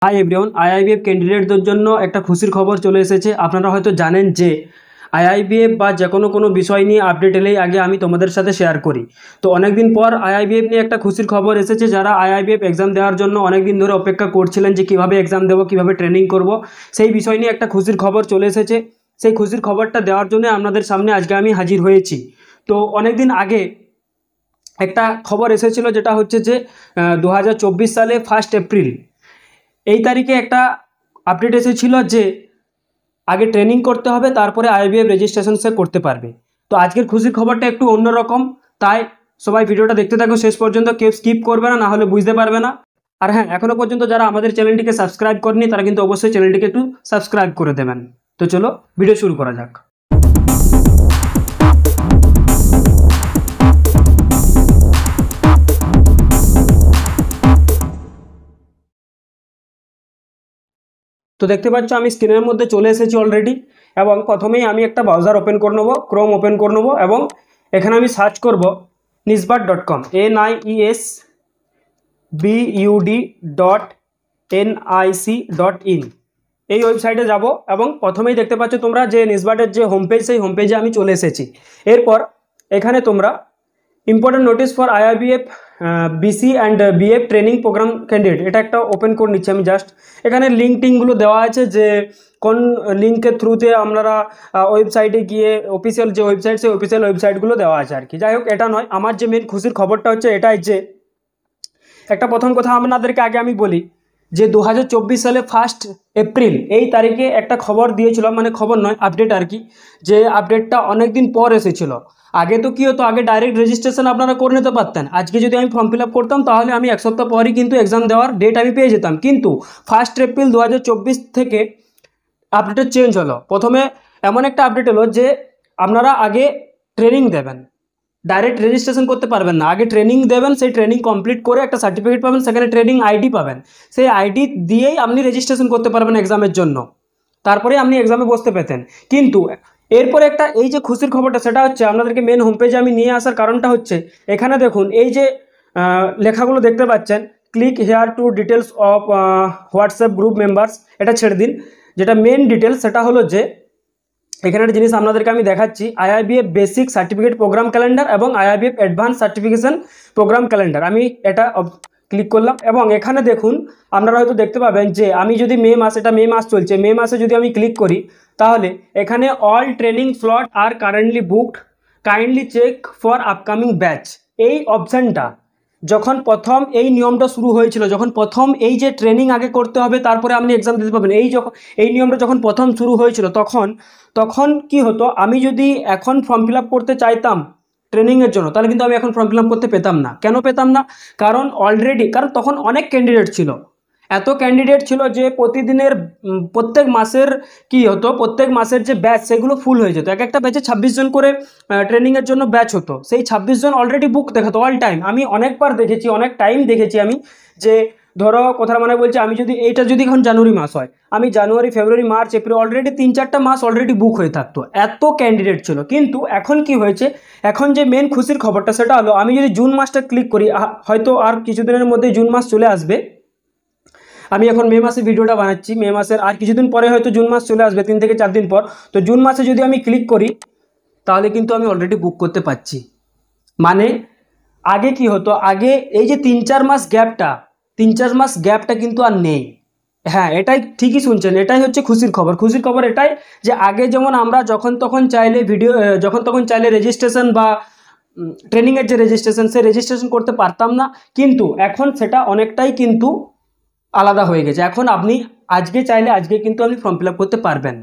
Hi everyone, IIBF ক্যান্ডিডেটদের জন্য একটা খুশির খবর চলে এসেছে। আপনারা হয়তো জানেন যে আইআইবিএফ বা যে কোনো বিষয় নিয়ে আপডেট এলেই আগে আমি তোমাদের সাথে শেয়ার করি। তো অনেকদিন পর আইআইবিএফ নিয়ে একটা খুশির খবর এসেছে। যারা আইআইবিএফ এক্সাম দেওয়ার জন্য অনেকদিন ধরে অপেক্ষা করছিলেন যে কীভাবে এক্সাম দেবো, কীভাবে ট্রেনিং করব, সেই বিষয় নিয়ে একটা খুশির খবর চলে এসেছে। সেই খুশির খবরটা দেওয়ার জন্য আপনাদের সামনে আজকে আমি হাজির হয়েছি। তো অনেকদিন আগে একটা খবর এসেছিল, যেটা হচ্ছে যে 2024 সালে 1 এপ্রিল এই তারিখে একটা আপডেট এসেছিল যে আগে ট্রেনিং করতে হবে, তারপরে আইবিএফ রেজিস্ট্রেশন সে করতে পারবে। তো আজকের খুশির খবরটা একটু অন্যরকম, তাই সবাই ভিডিওটা দেখতে থাকো শেষ পর্যন্ত, কেউ স্কিপ করবে না, নাহলে বুঝতে পারবে না। আর হ্যাঁ, এখনও পর্যন্ত যারা আমাদের চ্যানেলটিকে সাবস্ক্রাইব করেনি তারা কিন্তু অবশ্যই চ্যানেলটিকে একটু সাবস্ক্রাইব করে দেবেন। তো চলো ভিডিও শুরু করা যাক। তো দেখতে পাচ্ছ আমি স্ক্রিনের মধ্যে চলে এসেছি অলরেডি, এবং প্রথমেই আমি একটা ব্রাউজার ওপেন করে নেবো, ক্রোম ওপেন করে নেবো, এবং এখানে আমি সার্চ করব nisbat.com, NISBUD.NIC.in। এই ওয়েবসাইটে যাব, এবং প্রথমেই দেখতে পাচ্ছ তোমরা যে নিসবাটের যে হোম পেজ, সেই হোম পেজে আমি চলে এসেছি। এরপর এখানে তোমরা important notice for IIBF BC and BF training programme candidate, এটা একটা ওপেন করে নিচ্ছি আমি জাস্ট। এখানে লিঙ্কটিংগুলো দেওয়া আছে যে কোন লিঙ্কের থ্রুতে আপনারা ওয়েবসাইটে গিয়ে অফিসিয়াল যে ওয়েবসাইট, সেই অফিসিয়াল ওয়েবসাইটগুলো দেওয়া আছে আর কি। যাই হোক, এটা নয়, আমার যে মেন খুশির খবরটা হচ্ছে এটাই যে একটা প্রথম কথা আপনাদেরকে আগে আমি বলি যে 2024 সালে 1 এপ্রিল এই তারিখে একটা খবর দিয়েছিল, মানে খবর নয়, আপডেট আর কি। যে আপডেটটা অনেক দিন পর এসেছিল। আগে তো কী হতো, আগে ডাইরেক্ট রেজিস্ট্রেশন আপনারা করে নিতে পারতেন। আজকে যদি আমি ফর্ম ফিল আপ করতাম তাহলে আমি এক সপ্তাহ পরই কিন্তু এক্সাম দেওয়ার ডেট আমি পেয়ে যেতাম। কিন্তু 1 এপ্রিল 2024 থেকে আপডেটটা চেঞ্জ হলো। প্রথমে এমন একটা আপডেট এলো যে আপনারা আগে ট্রেনিং দেবেন, ডাইরেক্ট রেজিস্ট্রেশন করতে পারবেন না। আগে ট্রেনিং দেবেন, সেই ট্রেনিং কমপ্লিট করে একটা সার্টিফিকেট পাবেন, সেখানে ট্রেনিং আইডি পাবেন। সেই আইডি দিয়েই আপনি রেজিস্ট্রেশন করতে পারবেন এক্সামের জন্য, তারপরে আপনি এক্সামে বসতে পেতেন। কিন্তু এরপরে একটা এই যে খুশির খবরটা, সেটা হচ্ছে আপনাদেরকে মেন হোম পেজে আমি নিয়ে আসার কারণটা হচ্ছে এখানে দেখুন এই যে লেখাগুলো দেখতে পাচ্ছেন, click here two details of WhatsApp group members, এটা ছেড়ে দিন। যেটা মেন ডিটেলস সেটা হলো যে এখানে একটা জিনিস আপনাদেরকে আমি দেখাচ্ছি, IIBF basic certificate programme calendar এবং IIBF advance certification programme calendar. আমি এটা ক্লিক করলাম, এবং এখানে দেখুন আপনারা হয়তো দেখতে পাবেন যে আমি যদি মে মাস, এটা মে মাস চলছে, মে মাসে যদি আমি ক্লিক করি তাহলে এখানে all training slot are currently booked, kindly check for upcoming batch, এই অপশানটা যখন প্রথম এই নিয়মটা শুরু হয়েছিল, যখন প্রথম এই যে ট্রেনিং আগে করতে হবে তারপরে আপনি এক্সাম দিতে পারবেন, এই নিয়মটা যখন প্রথম শুরু হয়েছিল তখন কি হতো, আমি যদি এখন ফর্ম ফিল আপ করতে চাইতাম ট্রেনিংয়ের জন্য, তাহলে কিন্তু আমি এখন ফর্ম ফিল আপ করতে পেতাম না। কেন পেতাম না? কারণ তখন অনেক ক্যান্ডিডেট ছিল, এত ক্যান্ডিডেট ছিল যে প্রত্যেক মাসের কি হতো, প্রত্যেক মাসের যে ব্যাচ সেগুলো ফুল হয়ে যেত। এক একটা ব্যাচে 26 জন করে ট্রেনিংয়ের জন্য ব্যাচ হতো। সেই 26 জন অলরেডি বুক দেখাতো অল টাইম। আমি অনেকবার দেখেছি, অনেক টাইম দেখেছি আমি, যে ধরো কথার মানে বলছি, আমি যদি এখন জানুয়ারি মাস হয়, আমি জানুয়ারি, ফেব্রুয়ারি, মার্চ, এপ্রিল অলরেডি 3-4টা মাস অলরেডি বুক হয়ে থাকতো, এত ক্যান্ডিডেট ছিল। কিন্তু এখন কি হয়েছে, এখন যে মেন খুশির খবরটা সেটা হলো, আমি যদি জুন মাসটা ক্লিক করি, হয়তো আর কিছুদিনের মধ্যে জুন মাস চলে আসবে। আমি এখন মে মাসে ভিডিওটা বানাচ্ছি, মে মাসের আর কিছুদিন পরে হয়তো জুন মাস চলে আসবে, 3 থেকে 4 দিন পর। তো জুন মাসে যদি আমি ক্লিক করি তাহলে কিন্তু আমি অলরেডি বুক করতে পারছি। মানে আগে কি হতো, আগে এই যে 3-4 মাস গ্যাপটা কিন্তু আর নেই। হ্যাঁ, এটাই ঠিকই শুনছেন, এটাই হচ্ছে খুশির খবর। খুশির খবর এটাই যে আগে যেমন আমরা যখন তখন চাইলে রেজিস্ট্রেশন বা ট্রেনিংয়ের যে রেজিস্ট্রেশন, সেই রেজিস্ট্রেশন করতে পারতাম না। কিন্তু এখন সেটা অনেকটাই কিন্তু আলাদা হয়ে গেছে। এখন আপনি আজকে চাইলে আজকে কিন্তু আপনি ফর্ম ফিল আপ করতে পারবেন।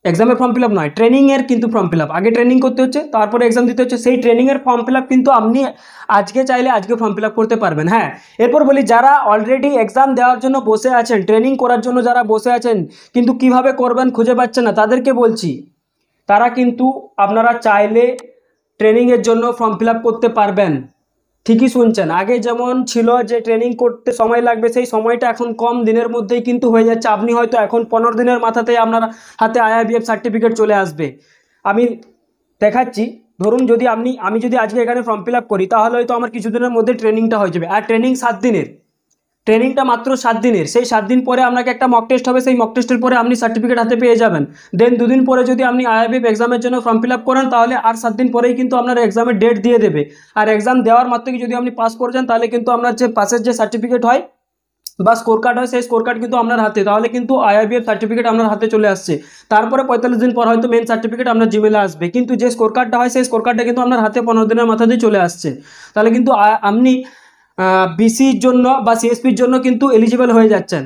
এক্সামের ফর্ম ফিল আপ নয়, ট্রেনিংয়ের কিন্তু ফর্ম ফিল আপ। আগে ট্রেনিং করতে হচ্ছে, তারপরে এক্সাম দিতে হচ্ছে। সেই ট্রেনিংয়ের ফর্ম ফিল আপ কিন্তু আপনি আজকে চাইলে আজকে ফর্ম ফিল আপ করতে পারবেন। হ্যাঁ, এরপর বলি, যারা অলরেডি এক্সাম দেওয়ার জন্য বসে আছেন, ট্রেনিং করার জন্য যারা বসে আছেন কিন্তু কিভাবে করবেন খুঁজে পাচ্ছেন না, তাদেরকে বলছি, তারা কিন্তু আপনারা চাইলে ট্রেনিংয়ের জন্য ফর্ম ফিল আপ করতে পারবেন। ঠিকই শুনছেন, আগে যেমন ছিল যে ট্রেনিং করতে সময় লাগবে, সেই সময়টা এখন কম দিনের মধ্যেই কিন্তু হয়ে যাচ্ছে। আপনি হয়তো এখন 15 দিনের মাথাতেই আপনার হাতে আইআইবিএফ সার্টিফিকেট চলে আসবে। আমি দেখাচ্ছি, ধরুন যদি আমি যদি আজকে এখানে ফর্ম ফিল আপ করি তাহলে হয়তো আমার কিছুদিনের মধ্যে ট্রেনিংটা হয়ে যাবে। আর ট্রেনিং 7 দিনের, ট্রেনিংটা মাত্র 7 দিনের, সেই 7 দিন পরে আপনাকে একটা মক টেস্ট হবে, সেই মক টেস্টের পরে আপনি সার্টিফিকেট হাতে পেয়ে যাবেন। দেন 2 দিন পরে যদি আপনি আইআইবিএফ এক্সামের জন্য ফর্ম ফিল আপ করেন তাহলে আর 7 দিন পরেই কিন্তু আপনার এক্সামের ডেট দিয়ে দেবে। আর এক্সাম দেওয়ার মাত্রই যদি আপনি পাস করে যান তাহলে কিন্তু আপনার যে পাসের যে সার্টিফিকেট হয় বা স্কোর কার্ড হয়, সেই স্কোর কার্ড কিন্তু আপনার হাতে, তাহলে কিন্তু আইআইবিএফ সার্টিফিকেট আপনার হাতে চলে আসছে। তারপরে 45 দিন পর হয়তো মেন সার্টিফিকেট আপনার জিমেলে আসবে, কিন্তু যে স্কোর কার্ডটা হয় সেই স্কোর কার্ডটা কিন্তু আপনার হাতে 15 দিনের মাথাতেই চলে আসছে। তাহলে কিন্তু আপনি বিসির জন্য বা সিএসপির জন্য কিন্তু এলিজিবল হয়ে যাচ্ছেন।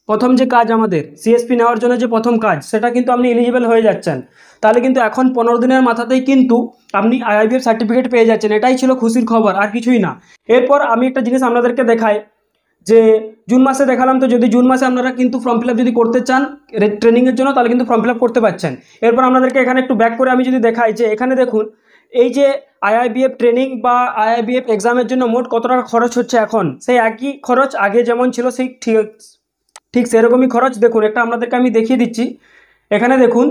প্রথম যে কাজ আমাদের সিএসপি নেওয়ার জন্য যে প্রথম কাজ, সেটা কিন্তু আপনি এলিজিবল হয়ে যাচ্ছেন। তাহলে কিন্তু এখন 15 দিনের মাথাতেই কিন্তু আপনি আইআইবিএফ সার্টিফিকেট পেয়ে যাচ্ছেন। এটাই ছিল খুশির খবর, আর কিছুই না। এরপর আমি একটা জিনিস আপনাদেরকে দেখাই, যে জুন মাসে দেখালাম, তো যদি জুন মাসে আপনারা কিন্তু ফর্ম ফিল আপ যদি করতে চান ট্রেনিংয়ের জন্য তাহলে কিন্তু ফর্ম ফিল আপ করতে পারছেন। এরপর আপনাদেরকে এখানে একটু ব্যাক করে আমি যদি দেখাই, যে এখানে দেখুন এই যে আইআইবিএফ ট্রেনিং বা আইআইবিএফ এক্সামের জন্য মোট কত টাকা খরচ হচ্ছে এখন, সেই একই খরচ আগে যেমন ছিল সেই ঠিক সেরকমই খরচ। দেখুন একটা আপনাদেরকে আমি দেখিয়ে দিচ্ছি। এখানে দেখুন,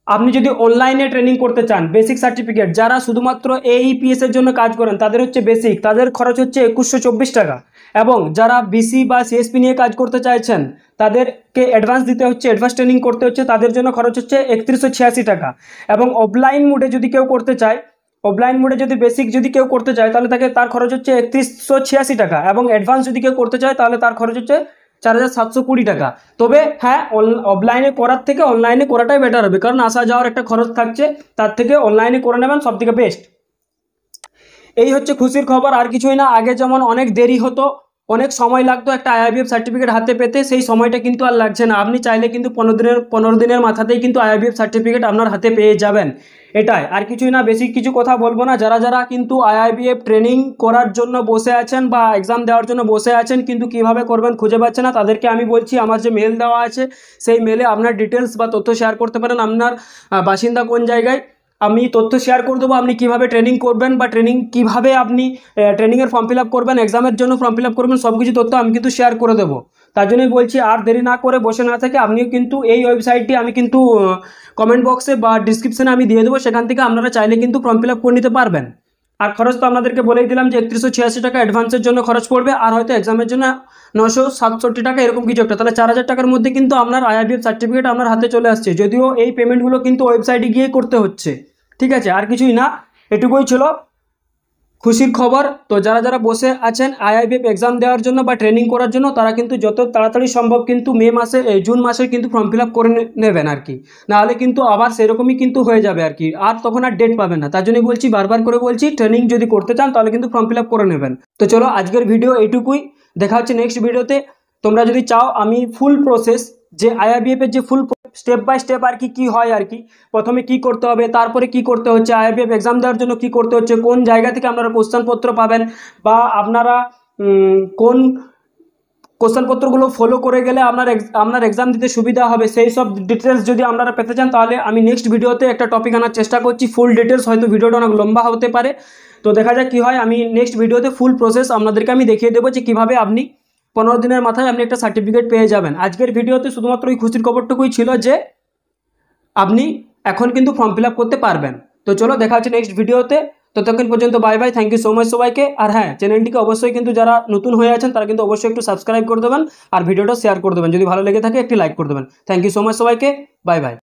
আপনি যদি অনলাইনে ট্রেনিং করতে চান বেসিক সার্টিফিকেট, যারা শুধুমাত্র এইপিএস এর জন্য কাজ করেন তাদের হচ্ছে বেসিক, তাদের খরচ হচ্ছে 2124 টাকা। এবং যারা বিসি বা সিএসপি নিয়ে কাজ করতে চাইছেন তাদেরকে অ্যাডভান্স দিতে হচ্ছে, অ্যাডভান্স ট্রেনিং করতে হচ্ছে, তাদের জন্য খরচ হচ্ছে 3186 টাকা। এবং অফলাইন মোডে যদি কেউ করতে চায়, অফলাইন মোডে যদি বেসিক যদি কেউ করতে চায় তাহলে তার খরচ হচ্ছে 3186 টাকা। এবং অ্যাডভান্স যদি কেউ করতে চায় তাহলে তার খরচ হচ্ছে 4720 টাকা। তবে হ্যাঁ, অফলাইনে করার থেকে অনলাইনে করাটাই বেটার হবে, কারণ আসা যাওয়ার একটা খরচ থাকছে, তার থেকে অনলাইনে করে নেবেন সব থেকে বেস্ট। এই হচ্ছে খুশির খবর, আর কিছুই না। আগে যেমন অনেক দেরি হতো, অনেক সময় লাগতো একটা আইআইবিএফ সার্টিফিকেট হাতে পেতে, সেই সময়টা কিন্তু আর লাগছে না। আপনি চাইলে কিন্তু 15 দিনের মাথাতেই কিন্তু আইআইবিএফ সার্টিফিকেট আপনার হাতে পেয়ে যাবেন। এটাই, আর কিছুই না। বেশি কিছু কথা বলবো না। যারা যারা কিন্তু আইআইবিএফ ট্রেনিং করার জন্য বসে আছেন বা এক্সাম দেওয়ার জন্য বসে আছেন কিন্তু কিভাবে করবেন খুঁজে পাচ্ছেন না, তাদেরকে আমি বলছি আমার যে মেল দেওয়া আছে সেই মেলে আপনার ডিটেলস বা তথ্য শেয়ার করতে পারেন। আপনার বাসিন্দা কোন জায়গায়, আমি তথ্য শেয়ার করে দেবো। আপনি কীভাবে ট্রেনিং করবেন বা কীভাবে আপনি ট্রেনিংয়ের ফর্ম ফিল আপ করবেন, এক্সামের জন্য ফর্ম ফিল আপ করবেন, সব কিছু তথ্য আমি কিন্তু শেয়ার করে দেবো। তার জন্যই বলছি আর দেরি না করে বসে না থেকে আপনিও কিন্তু এই ওয়েবসাইটটি আমি কিন্তু কমেন্ট বক্সে বা ডিসক্রিপশনে আমি দিয়ে দেবো, সেখান থেকে আপনারা চাইলে কিন্তু ফর্ম ফিল আপ করে নিতে পারবেন। আর খরচ তো আপনাদেরকে বলেই দিলাম যে 3186 টাকা অ্যাডভান্সের জন্য খরচ পড়বে, আর হয়তো এক্সামের জন্য 967 টাকা এরকম কিছু একটা। তাহলে 4000 টাকার মধ্যে কিন্তু আপনার আইআইবিএফ সার্টিফিকেট আপনার হাতে চলে আসছে, যদিও এই পেমেন্টগুলো কিন্তু ওয়েবসাইটে গিয়ে করতে হচ্ছে। ঠিক আছে, আর কিছুই না, এটুকুই ছিল খুশির খবর। তো যারা যারা বসে আছেন আইআইবিএফ এক্সাম দেওয়ার জন্য বা ট্রেনিং করার জন্য, তারা কিন্তু যত তাড়াতাড়ি সম্ভব কিন্তু জুন মাসে কিন্তু ফর্ম ফিল আপ করে নেবেন আর কি। নাহলে কিন্তু আবার সেরকমই কিন্তু হয়ে যাবে আর কি, আর তখন আর ডেট পাবেন না। তার জন্যই বলছি, বারবার করে বলছি, ট্রেনিং যদি করতে চান তাহলে কিন্তু ফর্ম ফিল আপ করে নেবেন। তো চলো আজকের ভিডিও এইটুকুই, দেখা হচ্ছে নেক্সট ভিডিওতে। তোমরা যদি চাও আমি ফুল প্রসেস, যে আইআইবিএফ এর যে ফুল স্টেপ বাই স্টেপ আর কি হয় আর কি, প্রথমে কি করতে হবে, তারপরে কি করতে হচ্ছে, আইআইবিএফ এক্সাম দেওয়ার জন্য কি করতে হচ্ছে, কোন জায়গা থেকে আপনারা কোশ্চেনপত্র পাবেন, বা আপনারা কোন কোশ্চেনপত্রগুলো ফলো করে গেলে আপনার এক্সাম দিতে সুবিধা হবে, সেই সব ডিটেলস যদি আপনারা পেতে চান তাহলে আমি নেক্সট ভিডিওতে একটা টপিক আনার চেষ্টা করছি, ফুল ডিটেলস। হয়তো ভিডিওটা অনেক লম্বা হতে পারে, তো দেখা যাক কী হয়। আমি নেক্সট ভিডিওতে ফুল প্রসেস আপনাদেরকে আমি দেখিয়ে দেবো যে কীভাবে আপনি 15 দিনের মাথায় আপনি একটা সার্টিফিকেট পেয়ে যাবেন। আজকের ভিডিওতে শুধুমাত্র ওই খুশির খবরটুকুই ছিল যে আপনি এখন কিন্তু ফর্ম ফিল আপ করতে পারবেন। তো চলো দেখা হচ্ছে নেক্সট ভিডিওতে, ততক্ষণ পর্যন্ত bye bye, thank you so much সবাইকে। আর হ্যাঁ, চ্যানেলটিকে অবশ্যই কিন্তু যারা নতুন হয়ে আছেন তারা কিন্তু অবশ্যই একটু সাবস্ক্রাইব করে দেবেন, আর ভিডিওটা শেয়ার করে দেবেন, যদি ভালো লেগে থাকে একটি লাইক করে দেবেন। থ্যাংক ইউ সো মাচ সবাইকে, বাই বাই।